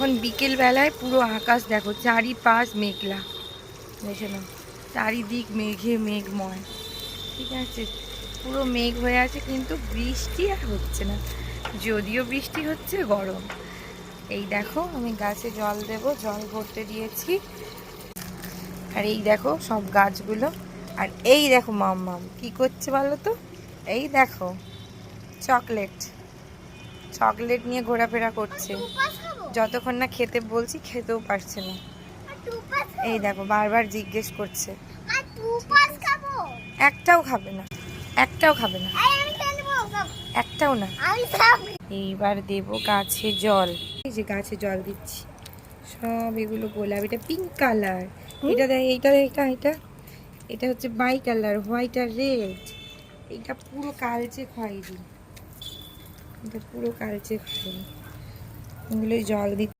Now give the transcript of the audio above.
এখন বিকেল বেলায় পুরো আকাশ দেখো, চারিপাশ মেঘলা, দেখে না, চারিদিক মেঘে মেঘময়। ঠিক আছে, পুরো মেঘ হয়ে আছে, কিন্তু বৃষ্টি আর হচ্ছে না। যদিও বৃষ্টি হচ্ছে, গরম। এই দেখো আমি গাছে জল দেব, জল ভরতে দিয়েছি। আর এই দেখো সব গাছগুলো। আর এই দেখো মাম্মাম কি করছে বলো তো, এই দেখো চকলেট চকলেট নিয়ে ঘোরাফেরা করছে। যতক্ষণ না খেতে বলছি খেতেও পারছে না। এই দেখো বারবার জিজ্ঞেস করছে। একটাও খাবে না, একটাও খাবে না, একটাও না। এইবার দেব গাছে জল। এই যে গাছে জল দিচ্ছি, সব এগুলো গোলাপ, এটা পিঙ্ক কালার, এটা দেখ, এইটা এটা এটা এটা হচ্ছে বাই কালার, হোয়াইট আর রেড। এটা পুরো কালচে খয়েরি, এটা পুরো কালচে খয়েরি। এগুলোই জল দিচ্ছি।